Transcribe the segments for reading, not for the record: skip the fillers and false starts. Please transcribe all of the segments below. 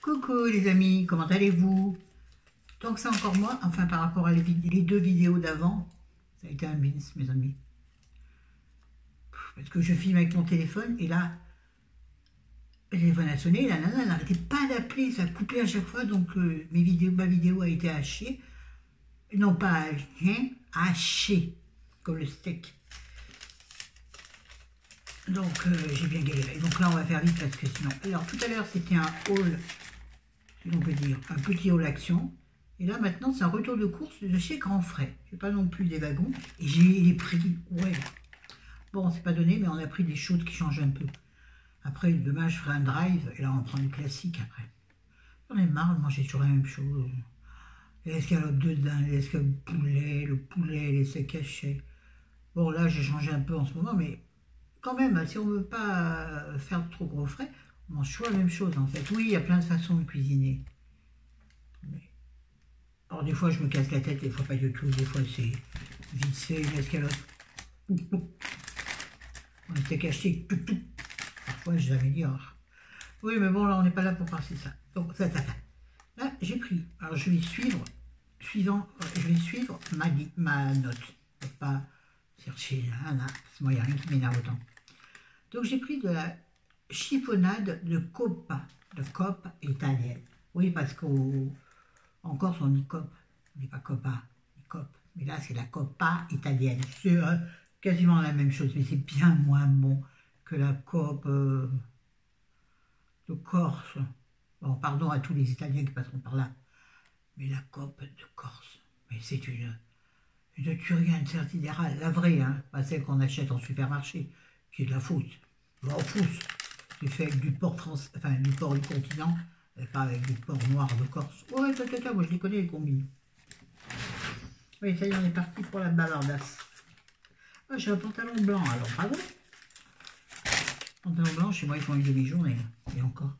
Coucou les amis, comment allez-vous? Donc c'est encore moi, enfin par rapport à les deux vidéos d'avant, ça a été un bins mes amis. Parce que je filme avec mon téléphone et là, le téléphone a sonné, la nana n'arrêtait pas d'appeler, ça a coupé à chaque fois, donc ma vidéo a été hachée. Non pas hachée, comme le steak. Donc j'ai bien galéré. Donc là on va faire vite parce que sinon... Alors tout à l'heure c'était un haul, si l'on peut dire, un petit haul action. Et là maintenant c'est un retour de course de chez Grand Frais. Je n'ai pas non plus des wagons. Et j'ai les prix, ouais. Bon c'est pas donné mais on a pris des choses qui changent un peu. Après demain je ferai un drive et là on prend du classique après. J'en ai marre de manger toujours la même chose. L'escalope de dinde, l'escalope poulet, le poulet, les steaks hachés. Bon là j'ai changé un peu en ce moment mais... Quand même, si on ne veut pas faire trop gros frais, on mange toujours la même chose en fait. Oui, il y a plein de façons de cuisiner. Mais... Alors des fois je me casse la tête, des fois pas du tout, des fois c'est vite fait, une escalope. On était caché, parfois je l'améliore. Oui, mais bon là on n'est pas là pour passer ça. Donc ça. Là j'ai pris, alors je vais suivre, je vais suivre ma note. Je ne vais pas chercher, là, parce que moi il n'y a rien qui m'énerve autant. Donc j'ai pris de la chiffonnade de coppa italienne. Oui, parce qu'en Corse on dit cop, on dit pas coppa, on dit cop. Mais là c'est la coppa italienne. C'est quasiment la même chose, mais c'est bien moins bon que la cope de Corse. Bon, pardon à tous les Italiens qui passeront par là. Mais la cope de Corse, mais c'est une tuerie intersidérale, la vraie, hein, pas celle qu'on achète en supermarché, qui est de la fausse. Bon, fausse, c'est fait avec du porc français, enfin du porc du continent, et pas avec du porc noir de Corse. Ouais, moi je les connais les combines. Oui, ça y est, on est parti pour la bavardasse. Ah, j'ai un pantalon blanc, alors bravo. Pantalon blanc, chez moi ils font une demi-journée, et encore.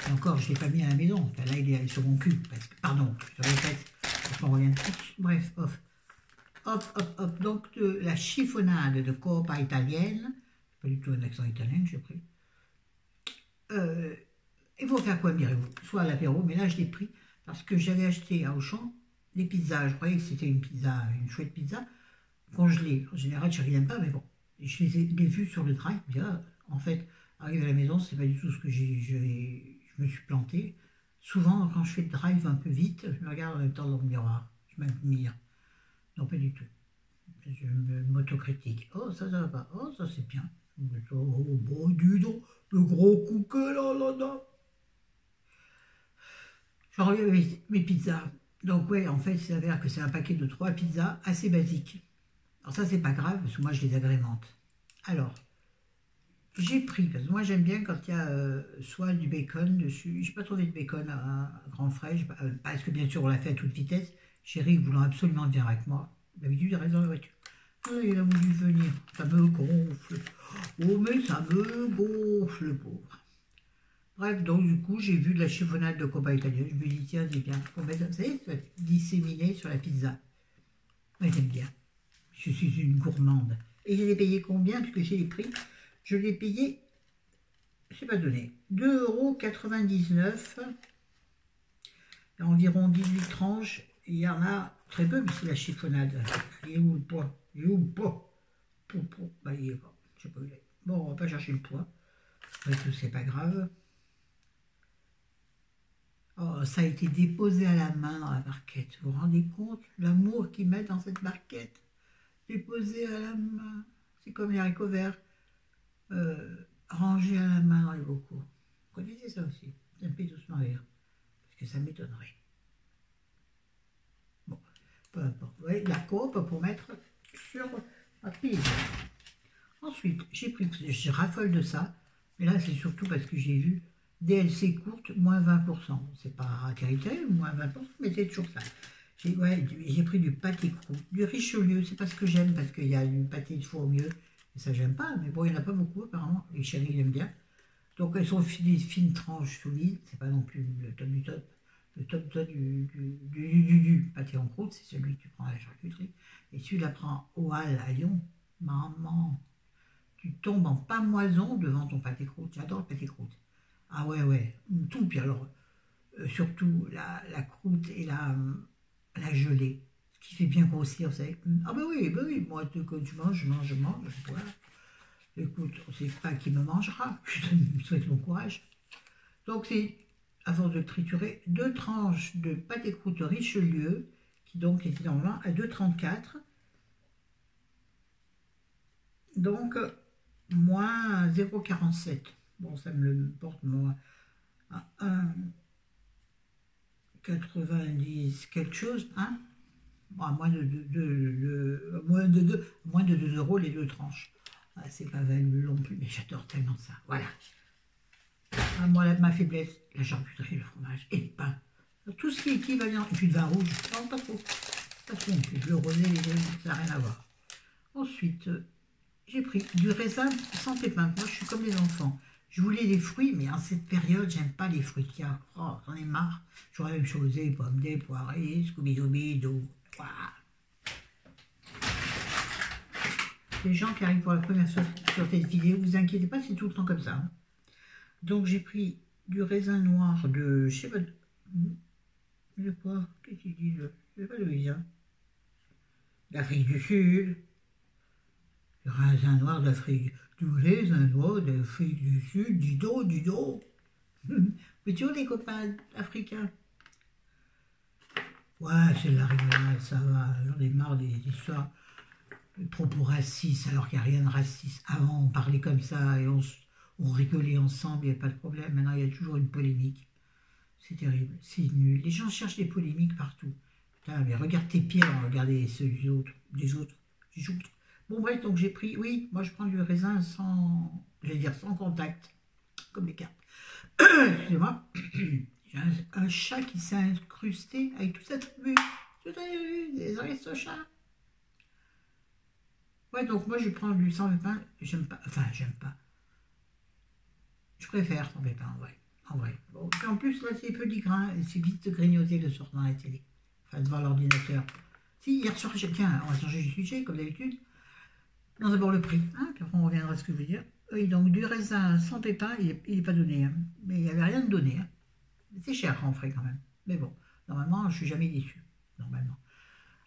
Et encore, je ne l'ai pas mis à la maison. Enfin, là, il est sur mon cul. Parce que, pardon, je répète, parce qu'on revient de course. Bref, hop. Donc, de la chiffonnade de coppa italienne. Pas du tout un accent italien que j'ai pris. Il faut faire quoi, direz-vous? Soit à l'apéro, mais là, je l'ai pris parce que j'avais acheté à Auchan des pizzas. Je croyais que c'était une pizza, une chouette pizza, congelée. En général, je n'aime pas, mais bon. Je les ai vus sur le drive. Bien, en fait, arrivé à la maison, c'est pas du tout ce que je me suis planté. Souvent, quand je fais le drive un peu vite, je me regarde en même temps dans le miroir. Je m'admire. Non, pas du tout. Je m'autocritique. Oh, ça va pas. Oh, ça c'est bien. Oh, bon, dis donc, le gros coup que là. Je reviens avec mes pizzas. Donc, ouais, en fait, il s'avère que c'est un paquet de 3 pizzas assez basiques. Alors, ça, c'est pas grave, parce que moi, je les agrémente. Alors, j'ai pris, parce que moi j'aime bien quand il y a soit du bacon dessus. J'ai pas trouvé de bacon à Grand Frais, parce que bien sûr on l'a fait à toute vitesse. Chéri voulant absolument venir avec moi. D'habitude il reste dans la voiture. Ah, il a voulu venir, ça me gonfle. Oh mais ça me gonfle, le pauvre. Bref, donc du coup j'ai vu de la chiffonnade de coppa italienne. Je me dis tiens c'est bien, faut mettre, vous savez, ça va être disséminé sur la pizza. Moi j'aime bien. Je suis une gourmande. Et je l'ai payé combien? Puisque j'ai les prix. Je l'ai payé, je sais pas donné, 2,99 €. Il y a environ 18 tranches. Il y en a très peu, mais c'est la chiffonnade. Il est où le poids? Il est où le poids? Bah, il est pas. Je sais pas où il est. Bon, on va pas chercher le poids. Après tout, c'est pas grave. Oh, ça a été déposé à la main dans la barquette. Vous vous rendez compte l'amour qu'ils mettent dans cette barquette? Déposé à la main. C'est comme les haricots verts. Rangé à la main dans les bocaux. Vous connaissez ça aussi? Ça me fait doucement rire. Parce que ça m'étonnerait. Bon, peu importe. Vous voyez, la cope pour mettre sur ma pile. Ensuite, j'ai pris, je raffole de ça. Mais là, c'est surtout parce que j'ai vu DLC courte, moins 20%. C'est pas terrible, moins 20%, mais c'est toujours ça. J'ai pris du pâté croûte, du Richelieu. C'est pas ce que j'aime parce qu'il y a du pâté de four mieux. Et ça, j'aime pas, mais bon, il n'y en a pas beaucoup apparemment. Les chéris, ils aiment bien. Donc, elles sont des fines tranches solides. C'est pas non plus le top du top. Le top du pâté en croûte, c'est celui que tu prends à la charcuterie. Et tu la prends au Hall à Lyon. Maman, tu tombes en pamoison devant ton pâté croûte. J'adore le pâté croûte. Ah ouais, tout. Puis alors, surtout la croûte et la gelée, ce qui fait bien grossir, vous savez. Ah ben oui, moi, quand je mange, je mange, voilà. Écoute, on ne sait pas qui me mangera, je me souhaite bon courage. Donc c'est, avant de triturer, 2 tranches de pâte et croûte Richelieu, qui donc était normalement à 2,34. Donc, moins 0,47. Bon, ça me le porte moi à 1,90 quelque chose, hein. Bon, à moins de 2 euros les 2 tranches. Ah, c'est pas valu non plus, mais j'adore tellement ça. Voilà. Ah, moi, ma faiblesse, la charcuterie, le fromage et le pain. Tout ce qui est équivalent. Et puis le vin rouge. Non, pas trop. Pas trop non plus. Le rosé, les deux, ça n'a rien à voir. Ensuite, j'ai pris du raisin sans pépins. Moi, je suis comme les enfants. Je voulais des fruits, mais en cette période, j'aime pas les fruits qu'il y a. Oh, j'en ai marre. J'aurais la même chose, des pommes, des poirées, scooby-dooby-doo. Voilà. Les gens qui arrivent pour la première fois sur cette vidéo, vous inquiétez pas, c'est tout le temps comme ça. Hein. Donc, j'ai pris du raisin noir de... Je sais pas... De quoi? Qu'est-ce qu'il dit là? Je sais pas d'où il vient. D'Afrique du Sud. Du raisin noir d'Afrique. Du raisin noir d'Afrique du Sud. Dis donc, dis donc. Mais tu vois les copains africains. Ouais, c'est de la rigolade, ça va. J'en ai marre des histoires. Les propos racistes, alors qu'il n'y a rien de raciste. Avant, on parlait comme ça et on rigolait ensemble, il n'y avait pas de problème. Maintenant, il y a toujours une polémique. C'est terrible, c'est nul. Les gens cherchent des polémiques partout. Putain, mais regarde tes pieds, regardez ceux des autres, des autres. Bon, bref, donc j'ai pris, oui, moi je prends du raisin sans, j'allais dire sans contact, comme les cartes. Excusez-moi. J'ai un chat qui s'est incrusté avec toute sa tribu. Des aristochats. Ouais, donc moi je prends du sans pépins, j'aime pas, enfin j'aime pas. Je préfère sans pépins, en vrai. En vrai. Bon, en plus, là, c'est peu du grain, c'est vite de grignoter le soir dans la télé, enfin devant l'ordinateur. Si, hier soir, tiens, on va changer de sujet, comme d'habitude. Non, d'abord le prix, hein, puis après on reviendra à ce que je veux dire. Oui, donc du raisin sans pépins, il n'est pas donné, hein. Mais il n'y avait rien de donné. Hein. C'est cher en frais quand même. Mais bon, normalement, je ne suis jamais déçu, normalement.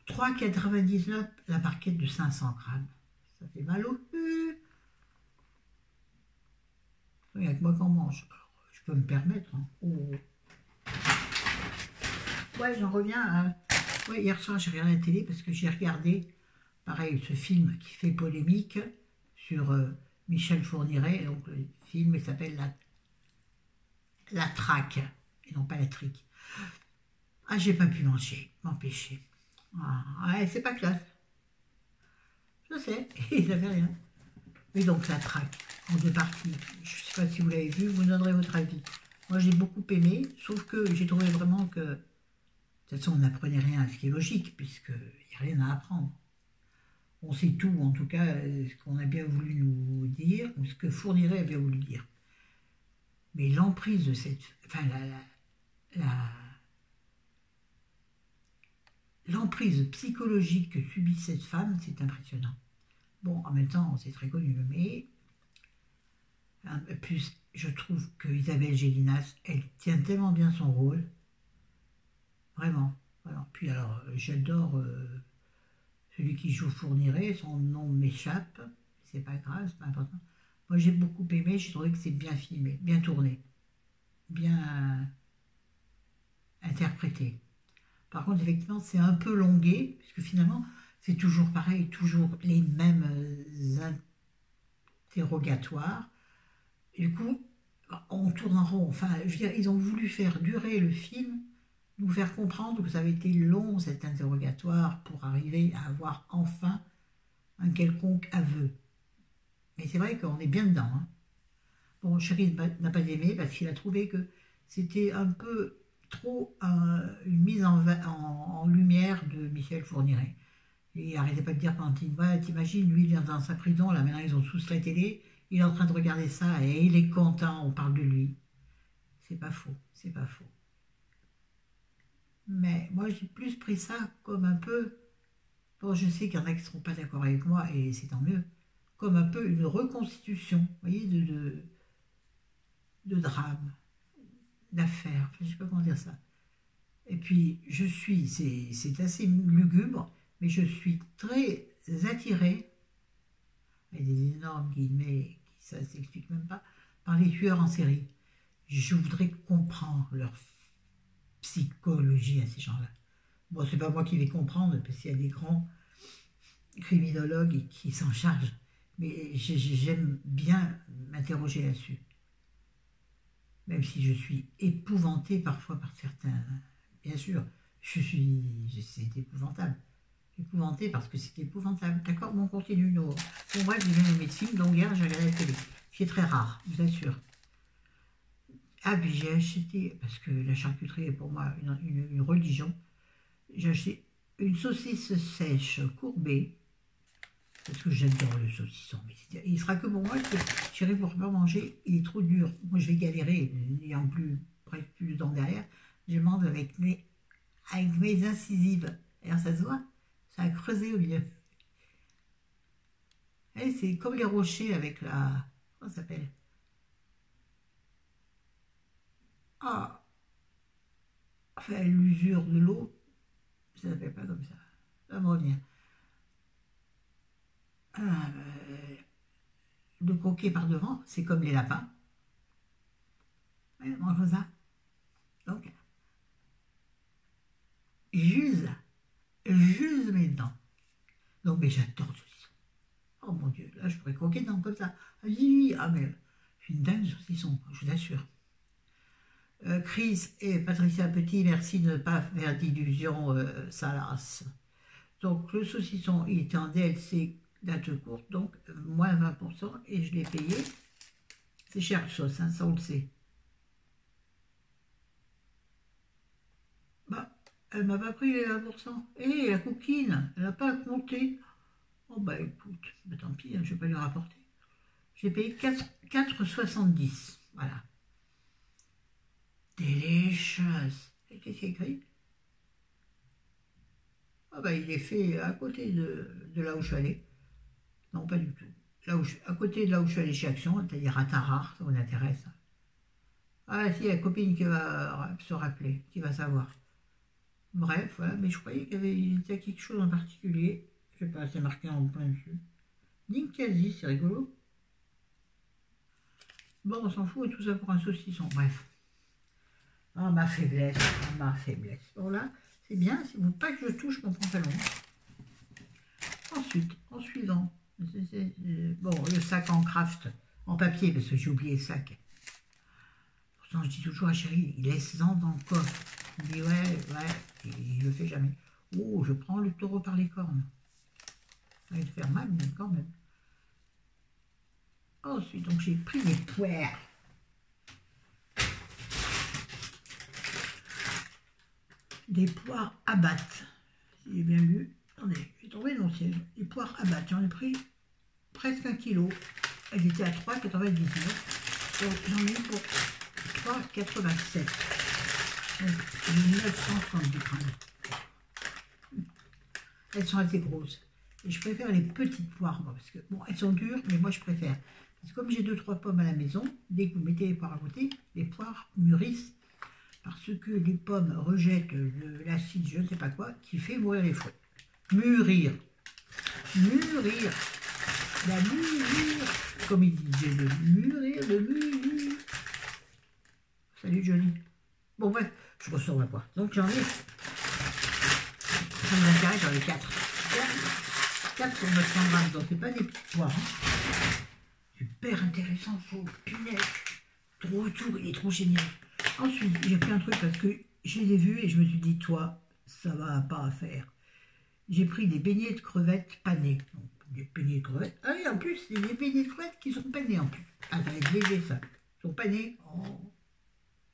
3,99 la barquette de 500 grammes. Ça fait mal au cul. Oui, avec moi qu'on mange. Alors, je peux me permettre. Hein. Oh. Ouais, j'en reviens à... Ouais, hier soir, j'ai regardé la télé parce que j'ai regardé, pareil, ce film qui fait polémique sur Michel Fourniret. Donc, le film, il s'appelle La Traque, et non pas La Trique. Ah, j'ai pas pu m'empêcher. Ah, ouais, c'est pas classe. Je sais, ils n'avaient rien. Mais donc, La Traque, en 2 parties. Je ne sais pas si vous l'avez vu, vous me donnerez votre avis. Moi, j'ai beaucoup aimé, sauf que j'ai trouvé vraiment que, de toute façon, on n'apprenait rien, ce qui est logique, puisqu'il n'y a rien à apprendre. On sait tout, en tout cas, ce qu'on a bien voulu nous dire, ou ce que Fourniret a bien voulu dire. Mais l'emprise de cette... Enfin, l'emprise psychologique que subit cette femme, c'est impressionnant. Bon, en même temps, c'est très connu, mais... Plus, je trouve que Isabelle Gélinas, elle tient tellement bien son rôle. Vraiment. Voilà. Puis alors, j'adore celui qui joue Fourniret, son nom m'échappe. C'est pas grave, c'est pas important. Moi, j'ai beaucoup aimé, j'ai trouvé que c'est bien filmé, bien tourné, bien interprété. Par contre, effectivement, c'est un peu longué, puisque finalement, c'est toujours pareil, toujours les mêmes interrogatoires. Et du coup, on tourne en rond. Enfin, je veux dire, ils ont voulu faire durer le film, nous faire comprendre que ça avait été long, cet interrogatoire, pour arriver à avoir enfin un quelconque aveu. Mais c'est vrai qu'on est bien dedans. Hein. Bon, Chéri n'a pas aimé parce qu'il a trouvé que c'était un peu trop une mise en lumière de Michel Fourniret. Et il n'arrêtait pas de dire pendant une fois, t'imagines, lui, il est dans sa prison, là maintenant ils ont tous la télé, il est en train de regarder ça et il est content, on parle de lui. C'est pas faux, c'est pas faux. Mais moi, j'ai plus pris ça comme un peu, bon, je sais qu'il y en a qui ne seront pas d'accord avec moi, et c'est tant mieux, comme un peu une reconstitution, vous voyez, de drame. d'affaires. Je ne sais pas comment dire ça. Et puis, c'est assez lugubre, mais je suis très attirée, avec des énormes guillemets, ça ne s'explique même pas, par les tueurs en série. Je voudrais comprendre leur psychologie à ces gens-là. Bon, c'est pas moi qui vais comprendre, parce qu'il y a des grands criminologues qui s'en chargent. Mais j'aime bien m'interroger là-dessus. Même si je suis épouvantée parfois par certains. Bien sûr, c'est épouvantable. Épouvantée parce que c'est épouvantable. D'accord, bon, on continue. Bon, bref, j'ai bien les médecines, donc hier, j'ai regardé la télé. C'est très rare, je vous assure. Ah, puis j'ai acheté, parce que la charcuterie est pour moi une religion, j'ai acheté une saucisse sèche courbée, parce que j'adore le saucisson. Mais il sera que pour moi, que j'irai pour pas manger, il est trop dur. Moi, je vais galérer, n'ayant presque plus de dents derrière. Je mange avec mes incisives. Alors, ça se voit, ça a creusé au milieu. Et c'est comme les rochers avec la... Comment ça s'appelle? Ah, enfin, l'usure de l'eau, ça s'appelle pas comme ça. Ça va me revenir. Ah, le croquer par devant, c'est comme les lapins. Ouais, on mange ça. Donc, j'use mes dents. Donc, mais j'adore le saucisson. Oh mon Dieu, là, je pourrais croquer dedans comme ça. Ah, oui, ah, mais je suis une dingue de saucisson, je vous assure. Chris et Patricia Petit, merci de ne pas faire d'illusions salaces. Donc, le saucisson, il était en DLC date courte, donc moins 20%, et je l'ai payé. C'est cher le sauce, hein, ça on le sait. Bah, elle m'a pas pris les 20%. Et la coquine, elle n'a pas monté. Oh bah écoute, bah, tant pis, hein, je vais pas lui rapporter. J'ai payé 4,70. Voilà. Delicious. Et qu'est-ce qu'il y a écrit? Ah bah il est fait à côté de là où je suis allé. Non, pas du tout. À côté de là où je suis allé chez Action, c'est-à-dire à Tarare, ça vous intéresse. Ah si, la copine qui va se rappeler, qui va savoir. Bref, voilà, mais je croyais qu'il y avait quelque chose en particulier. Je sais pas, c'est marqué en plein dessus. Ninkasi, c'est rigolo. Bon, on s'en fout, et tout ça pour un saucisson, bref. Oh, ma faiblesse, oh, ma faiblesse. Bon là, c'est bien, si vous pas que je touche mon pantalon. Ensuite, en suivant, bon, le sac en craft, en papier, parce que j'ai oublié le sac. Pourtant, je dis toujours à chérie, il laisse-en dans le coffre. Il dit ouais, et il le fait jamais. Oh, je prends le taureau par les cornes. Ça va te faire mal, mais quand même. Ensuite, donc j'ai pris des poires. Des poires à battre. Si j'ai bien vu. Attendez, j'ai trouvé le siège. Des poires à battre. J'en ai pris presque 1 kilo. Elles étaient à 3,99. Donc j'en ai pour 3,87. Donc j'ai 970 grammes. Elles sont assez grosses. Et je préfère les petites poires, moi, parce que, bon, elles sont dures, mais moi je préfère. Parce que comme j'ai 2-3 pommes à la maison, dès que vous mettez les poires à côté, les poires mûrissent. Parce que les pommes rejettent l'acide, je ne sais pas quoi, qui fait mourir les fruits. Mûrir. Mûrir. La mûrir. Comme il disait, le mûrir, le mûrir. Salut Johnny. Bon bref, je ressors ma poire. Donc j'en ai. Ça m'intéresse, j'en ai 4. 4 sur 900 grammes, donc c'est pas des petites poires. Hein. Super intéressant, faux, punaise. Trop autour, il est trop génial. Ensuite, j'ai pris un truc parce que je les ai vus et je me suis dit, toi, ça va pas à faire. J'ai pris des beignets de crevettes panées. Donc, des beignets de crevettes. Ah et en plus, c'est des beignets de crevettes qui sont panés en plus. Ah, ça va être léger ça. Ils sont panés. Oh,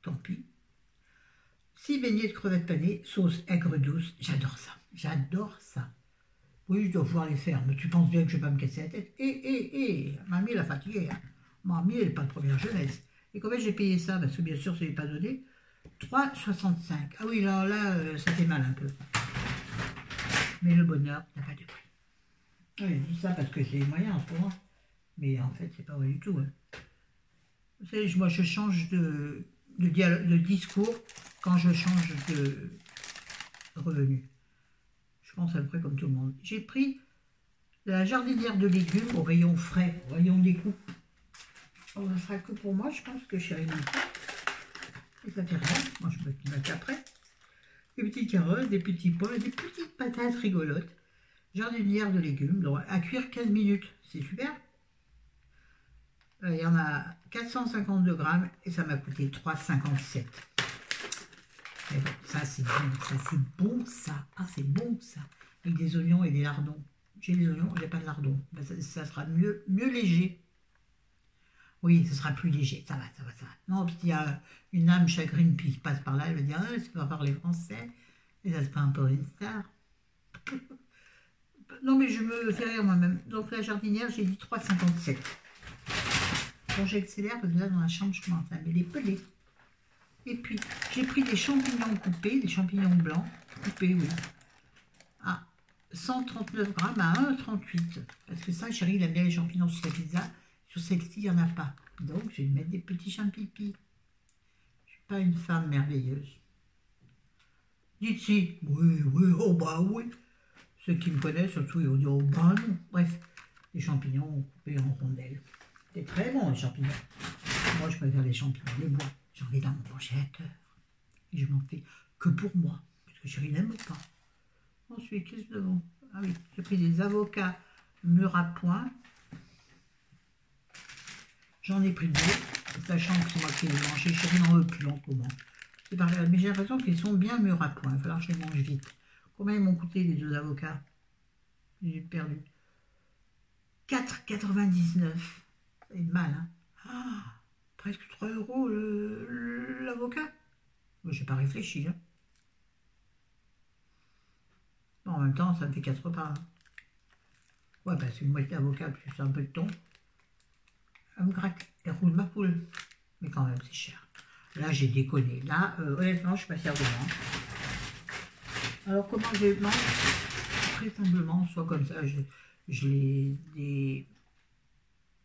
tant pis. 6 beignets de crevettes panées, sauce aigre douce. J'adore ça. J'adore ça. Oui, je dois pouvoir les faire, mais tu penses bien que je ne vais pas me casser la tête. Mamie, elle a fatigué. Hein. Mamie, elle n'est pas de première jeunesse. Et combien j'ai payé ça? Parce que bien sûr, ça n'est pas donné. 3,65. Ah oui, là, ça fait mal un peu. Mais le bonheur n'a pas de prix. Oui, je dis ça parce que j'ai les moyens en ce moment. Mais en fait, c'est pas vrai du tout. Hein. Vous savez, moi, je change de de discours quand je change de revenu. Je pense à peu près comme tout le monde. J'ai pris la jardinière de légumes au rayon frais, au rayon découpe. Oh, ça sera que pour moi, je pense que chérie n'aime pas. Et ça fait rien, moi je me mets après. Des petites carottes, des petits pois, des petites patates rigolotes. Jardinière de légumes, donc à cuire 15 minutes, c'est super. Il y en a 452 grammes et ça m'a coûté 3,57. Mais bon, ça c'est bon ça. Ah c'est bon ça. Avec des oignons et des lardons. J'ai des oignons, j'ai pas de lardons. Ben, ça sera mieux léger. Oui, ce sera plus léger, ça va. Non, parce qu'il y a une âme chagrine qui passe par là, elle va dire, ah, tu vas parler français, et ça se prend un peu une star. Non, mais je me fais rire moi-même. Donc la jardinière, j'ai dit 3,57. Bon, j'accélère parce que là, dans la chambre, je commence à les peler. Et puis, j'ai pris des champignons coupés, des champignons blancs, coupés, oui, à 139 grammes à 1,38. Parce que ça, chérie, il aime bien les champignons sur la pizza. Sur celle-ci, il n'y en a pas. Donc, je vais mettre des petits champipis. Je ne suis pas une femme merveilleuse. Dites si. Oui, oh bah oui. Ceux qui me connaissent, surtout, ils vont dire, oh bah non. Bref, les champignons coupés en rondelles. C'est très bon, les champignons. Moi, je préfère les champignons, les bois. J'en ai dans mon congélateur. Et je m'en fais que pour moi. Parce que chérie n'aime pas. Ensuite, qu'est-ce que bon? Ah oui, j'ai pris des avocats mûrs à point. J'en ai pris deux, sachant que c'est moi qui les mange. Chérie n'en veut plus en ce moment. C'est pas grave, mais j'ai l'impression qu'ils sont bien mûrs à point. Il va falloir que je les mange vite. Combien ils m'ont coûté les deux avocats? J'ai perdu. 4,99. C'est mal, hein. Ah, presque 3 € l'avocat. Je n'ai pas réfléchi. Hein. Bon, en même temps, ça me fait 4 repas. Hein. Ouais, parce qu'une moitié d'avocat plus un peu de thon. Elle me gratte. Elle roule ma poule. Mais quand même, c'est cher. Là, j'ai déconné. Là, honnêtement, je suis pas fière de moi. Alors, comment je les mange? Très simplement, soit comme ça, je les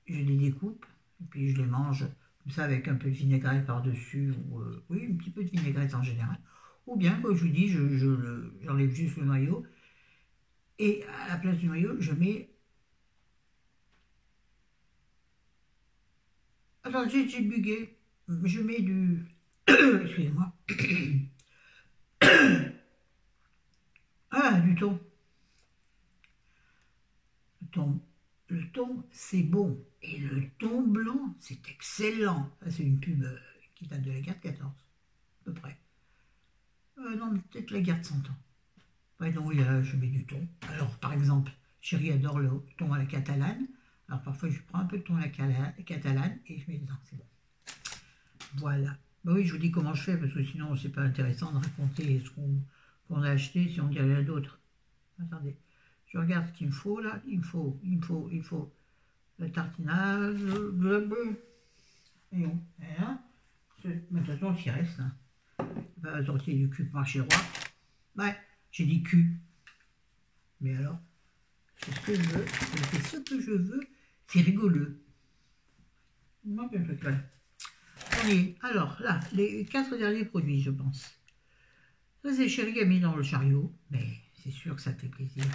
découpe. Et puis, je les mange comme ça avec un peu de vinaigrette par-dessus. Ou oui, un petit peu de vinaigrette en général. Ou bien, comme je vous dis, j'enlève juste le noyau. Et à la place du noyau, je mets... Attends, j'ai bugué. Je mets du... Excusez-moi. Ah, du thon. Le thon, c'est bon. Et le thon blanc, c'est excellent. C'est une pub qui date de la guerre de 14, à peu près. Non, peut-être la guerre de 100 ans. Ouais, non, oui, je mets du thon. Alors, par exemple, chérie adore le thon à la catalane. Alors, parfois, je prends un peu de thon à la catalane et je mets dedans. C'est bon. Voilà. Bah oui, je vous dis comment je fais, parce que sinon, c'est pas intéressant de raconter ce qu'on a acheté si on dit rien d'autre. Attendez. Je regarde ce qu'il me faut, là. Il me faut la tartinade, le bœuf. Et on, hein. Mais de toute façon, il reste. Hein. Pas sortir du cul par chez roi. Ouais, j'ai dit cul. Mais alors, c'est ce que je veux. C'est ce que je veux. C'est rigolo. Moi, un peu de Allez, alors là, les 4 derniers produits, je pense. Ça, c'est chérie qui a mis dans le chariot. Mais c'est sûr que ça fait plaisir.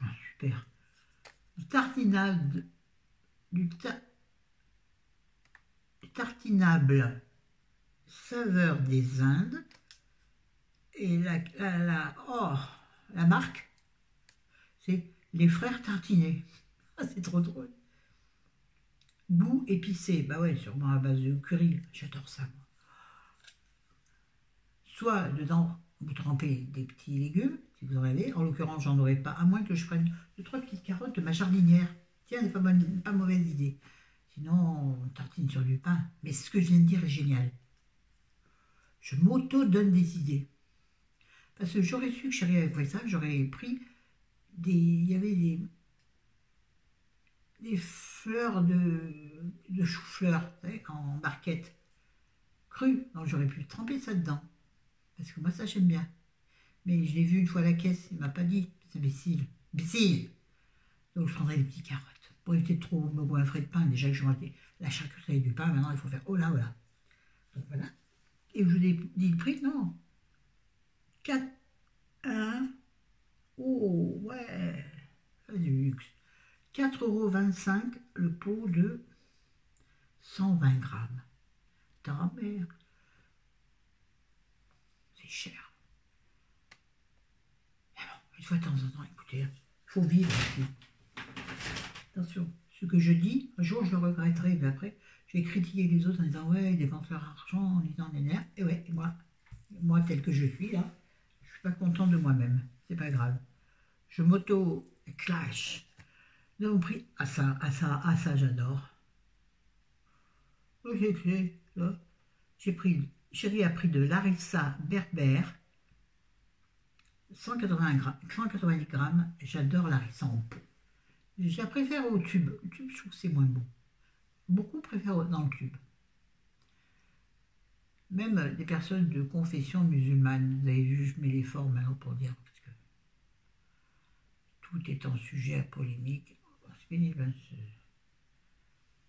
Ah, super. Tartinable saveur des Indes. Et la marque, c'est les frères tartinés. Ah, c'est trop drôle. Goût épicé. Bah ouais, sûrement à base de curry. J'adore ça, moi. Soit dedans, vous trempez des petits légumes, si vous en avez. En l'occurrence, j'en aurais pas, à moins que je prenne 2-3 petites carottes de ma jardinière. Tiens, c'est pas mauvaise idée. Sinon, on tartine sur du pain. Mais ce que je viens de dire est génial. Je m'auto-donne des idées. Parce que j'aurais su que chérie avait fait ça, j'aurais pris il y avait des fleurs de chou-fleur en barquette crue. Donc j'aurais pu tremper ça dedans. Parce que moi, ça, j'aime bien. Mais je l'ai vu une fois à la caisse, il ne m'a pas dit. C'est imbécile. Imbécile. Donc je prendrai des petites carottes. pour éviter de trop me goinfrer de pain. Déjà que je mangeais la charcuterie et du pain, maintenant il faut faire oh là, oh là. Donc voilà. Et je vous ai dit le prix, non. 4, 1, oh ouais, c'est du luxe. 4,25 € le pot de 120 grammes. Ta mère. C'est cher. Mais bon, une fois de temps en temps, écoutez, il faut vivre aussi. Attention, ce que je dis, un jour je le regretterai, mais après, je vais critiquer les autres en disant ouais, ils dépensent leur argent, en disant des nerfs. Et ouais, moi tel que je suis là, je suis pas content de moi-même. C'est pas grave. Je m'auto-clash. Nous avons pris ça, j'adore. J'ai pris, Chérie a pris de Larissa Berber, 190 grammes. J'adore Larissa en pot. Je la préfère au tube. Le tube, je trouve que c'est moins bon. Beaucoup préfèrent dans le tube. Même des personnes de confession musulmane, vous avez vu, je mets les formes maintenant pour dire, parce que tout est en sujet à polémique. C'est pénible. Hein,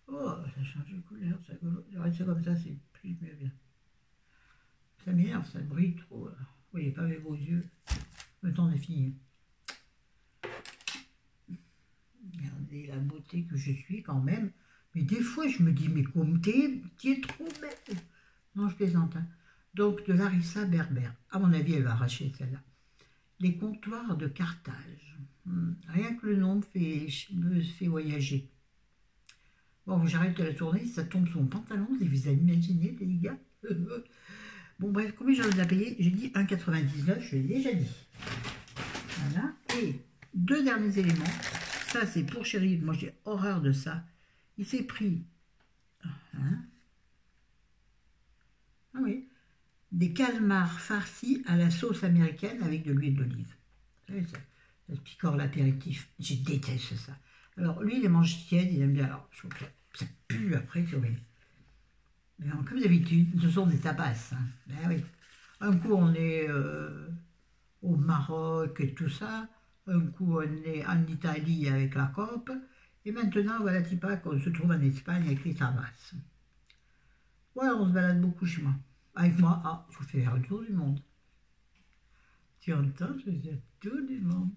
oh, ça change de couleur, ça reste comme ça, c'est plus mieux bien. Ça m'énerve, ça brille trop. Vous voyez pas avec vos yeux. Le temps est fini. Regardez la beauté que je suis quand même. Mais des fois, je me dis, mais comme t'es trop belle. Non, je plaisante. Hein. Donc, de Larissa Berber. À mon avis, elle va arracher celle-là. Les comptoirs de Carthage. Rien que le nom me fait voyager. Bon, j'arrête de la tourner, ça tombe sur mon pantalon, vous imaginez, les gars. Bon, bref, combien j'en ai payé? J'ai dit 1,99, je l'ai déjà dit. Voilà. Et deux derniers éléments. Ça, c'est pour Chéri. Moi, j'ai horreur de ça. Il s'est pris... Hein, ah oui. Des calmars farcis à la sauce américaine avec de l'huile d'olive. Ça picore l'apéritif. Je déteste ça. Alors, lui, il les mange tièdes, il aime bien. Alors, je trouve que ça pue après, c'est horrible. Mais comme d'habitude, ce sont des tapas. Hein. Ben oui. Un coup, on est au Maroc et tout ça. Un coup, on est en Italie avec la COP. Et maintenant, voilà, Tipa, qu'on se trouve en Espagne avec les tapas. Voilà, on se balade beaucoup chez moi. Avec moi, ah, je vous fais faire le tour du monde. Tu entends, je fais le tour du monde.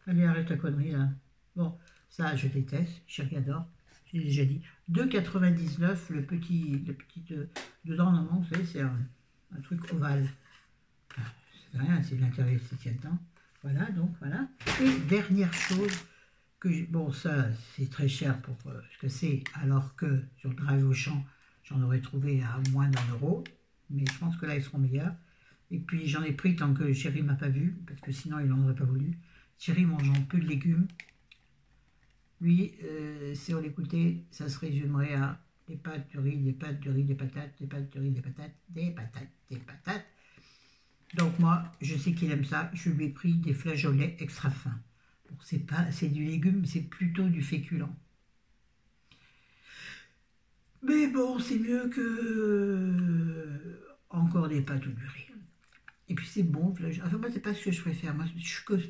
Allez, arrête ta connerie, là. Bon, ça, je déteste. Chérie adore. J'ai déjà dit. 2,99 le petit dedans, normalement, vous savez, c'est un truc ovale. C'est rien, c'est l'intérieur qui tient dedans. Voilà, donc, voilà. Et dernière chose, bon, ça, c'est très cher pour ce que c'est, alors que sur le Drive Auchan, j'en aurais trouvé à moins d'1 €. Mais je pense que là, ils seront meilleurs. Et puis, j'en ai pris tant que Chéri m'a pas vu, parce que sinon, il n'en aurait pas voulu. Chéri mangeant peu de légumes. Lui, si on l'écoutait, ça se résumerait à des pâtes, du riz, des pâtes, du riz, des patates, des pâtes, du riz, des patates, des patates, des patates. Donc moi, je sais qu'il aime ça. Je lui ai pris des flageolets extra fins. Bon, c'est du légume, c'est plutôt du féculent. Mais bon, c'est mieux que encore des pâtes ou du riz. Et puis c'est bon, enfin moi c'est pas ce que je préfère. Moi, ce que je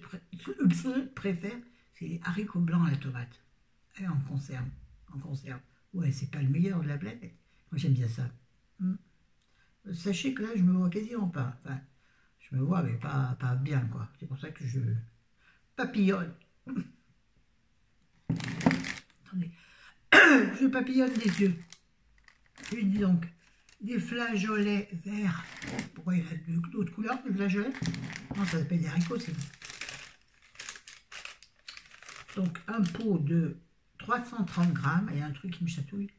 préfère, c'est les haricots blancs à la tomate. Et en conserve. Ouais, c'est pas le meilleur de la planète. Moi j'aime bien ça. Sachez que là, je me vois quasiment pas. Enfin, je me vois, mais pas bien, quoi. C'est pour ça que je papillonne. Attendez. Je papillonne des yeux. Je dis donc, des flageolets verts. Pourquoi il y a d'autres couleurs que des flageolets? Non, ça s'appelle des haricots, c'est bon. Donc, un pot de 330 grammes, il y a un truc qui me chatouille.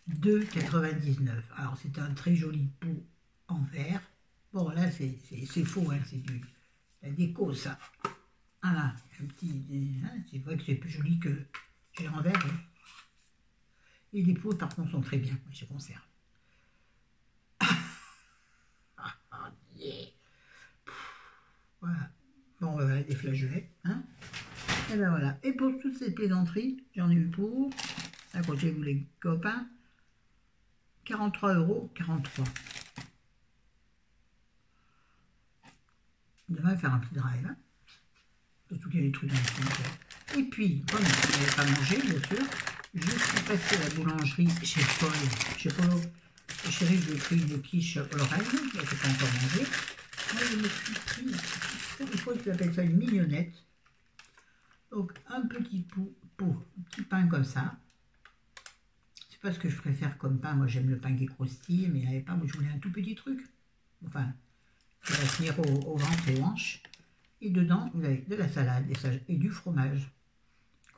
2,99 €. Alors, c'est un très joli pot en verre. Bon, là, c'est faux, hein, c'est la déco, ça. Voilà, un petit... Hein, c'est vrai que c'est plus joli que j'ai en verre. Hein. Et les pots, par contre, sont très bien. Je les conserve. Yeah. Voilà. Bon, voilà, des flageolets. Hein. Et ben voilà. Et pour toutes ces plaisanteries, j'en ai eu pour... Accrochez-vous les copains. 43,43 €. Demain, faire un petit drive. Hein. Surtout qu'il y a des trucs dans le fond. Et puis, comme je n'avais pas mangé, bien sûr, je suis passée à la boulangerie chez Paul, chez Polo. Chérie, je lui ai pris une quiche Lorraine, elle n'était pas encore mangée. Moi, je me suis pris, il faut qu'ils appellent ça une mignonnette. Donc, un petit un petit pain comme ça. C'est pas ce que je préfère comme pain. Moi, j'aime le pain qui croustille, mais il n'y avait pas. Moi, je voulais un tout petit truc. Enfin, qui va tenir au ventre et aux hanches. Et dedans, vous avez de la salade et du fromage.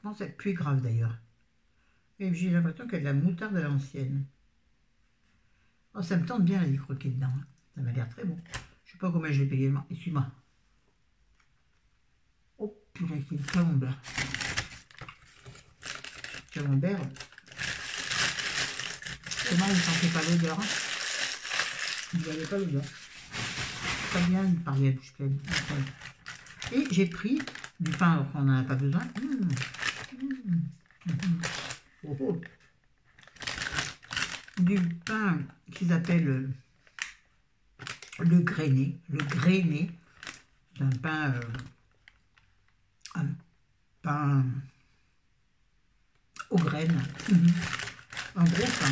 Comment ça pue grave d'ailleurs. Et j'ai l'impression qu'il y a de la moutarde à l'ancienne. Oh, ça me tente bien d'y croquer dedans. Hein. Ça m'a l'air très bon. Je sais pas combien je l'ai payé. Excuse-moi. Oh, purée, c'est le camembert. Camembert. Comment vous ne sentez pas l'odeur? Vous n'avez pas l'odeur. Pas bien, il parlait à bouche pleine. Et j'ai pris du pain alors qu'on n'en a pas besoin. Oh, oh. Du pain qu'ils appellent le grainé. Le grainé, c'est un pain aux graines. Un gros pain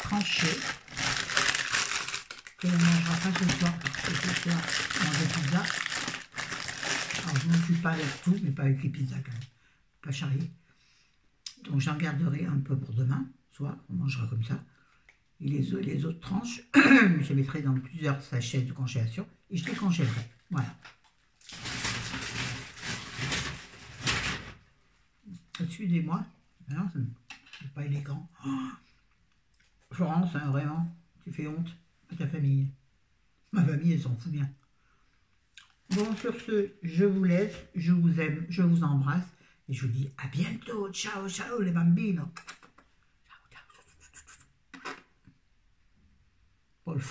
tranché que l'on ne mangera pas ce soir parce que ce soir on mange des pizzas. Alors je ne suis pas avec tout, mais pas avec les pizzas quand même, pas charrier. Donc j'en garderai un peu pour demain, soit on mangera comme ça. Et les autres tranches, je les mettrai dans plusieurs sachets de congélation et je les congèlerai. Voilà. Excusez-moi, c'est pas élégant. Oh, Florence, hein, vraiment, tu fais honte à ta famille. Ma famille, elle s'en fout bien. Bon, sur ce, je vous laisse, je vous aime, je vous embrasse et je vous dis à bientôt. Ciao, ciao les bambinos. Ciao, ciao. Paul